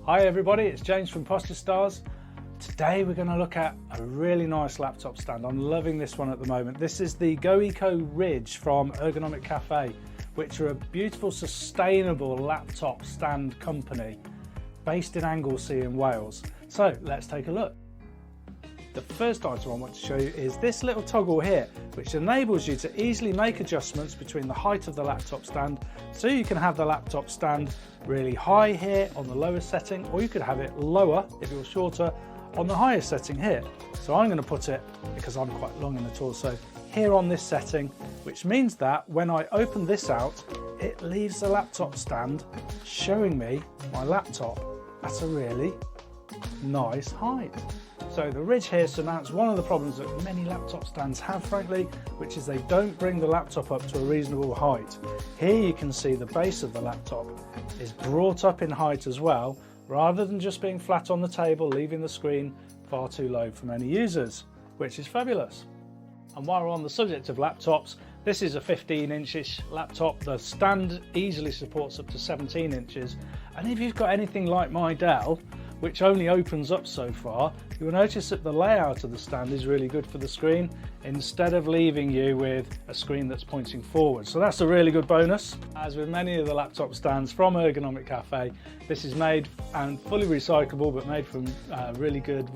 Hi everybody, it's James from Posture Stars. Today we're going to look at a really nice laptop stand. I'm loving this one at the moment. This is the Go Eco Ridge from Ergonomic Cafe, which are a beautiful sustainable laptop stand company based in Anglesey in Wales. So let's take a look. The first item I want to show you is this little toggle here, which enables you to easily make adjustments between the height of the laptop stand, so you can have the laptop stand really high here on the lowest setting, or you could have it lower if you're shorter on the highest setting here. So I'm going to put it, because I'm quite long in the torso, here on this setting, which means that when I open this out, it leaves the laptop stand showing me my laptop at a really nice height. So the ridge here surmounts one of the problems that many laptop stands have, frankly, which is they don't bring the laptop up to a reasonable height. Here you can see the base of the laptop is brought up in height as well, rather than just being flat on the table, leaving the screen far too low for many users, which is fabulous. And while we're on the subject of laptops, this is a 15-inch laptop. The stand easily supports up to 17 inches. And if you've got anything like my Dell, which only opens up so far, you'll notice that the layout of the stand is really good for the screen, instead of leaving you with a screen that's pointing forward. So that's a really good bonus. As with many of the laptop stands from Ergonomic Cafe, this is made and fully recyclable, but made from really good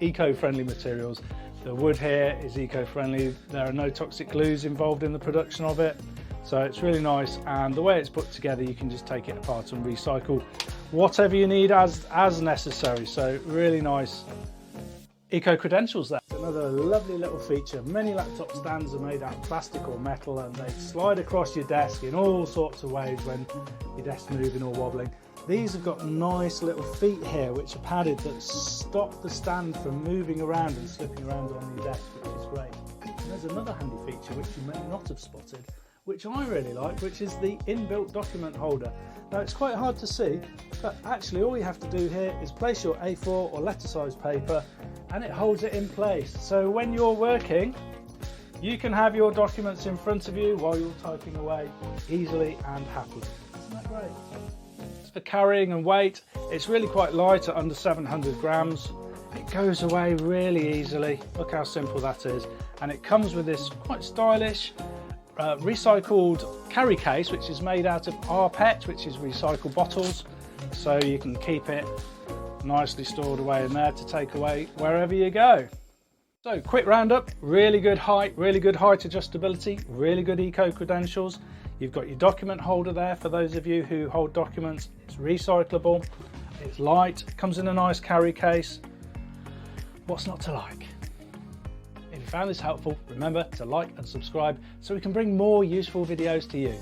eco-friendly materials. The wood here is eco-friendly. There are no toxic glues involved in the production of it. So it's really nice, and the way it's put together, you can just take it apart and recycle whatever you need as necessary. So really nice eco credentials there. Another lovely little feature. Many laptop stands are made out of plastic or metal, and they slide across your desk in all sorts of ways when your desk's moving or wobbling. These have got nice little feet here which are padded that stop the stand from moving around and slipping around on your desk, which is great. And there's another handy feature which you may not have spotted, which I really like, which is the inbuilt document holder. Now it's quite hard to see, but actually all you have to do here is place your A4 or letter size paper and it holds it in place. So when you're working, you can have your documents in front of you while you're typing away easily and happily. Isn't that great? As for carrying and weight, it's really quite light at under 700 grams. It goes away really easily. Look how simple that is. And it comes with this quite stylish recycled carry case, which is made out of rPET, which is recycled bottles, so you can keep it nicely stored away in there to take away wherever you go. So quick roundup: really good height adjustability, really good eco credentials. You've got your document holder there for those of you who hold documents. It's recyclable, it's light, comes in a nice carry case. What's not to like? If you found this helpful, remember to like and subscribe so we can bring more useful videos to you.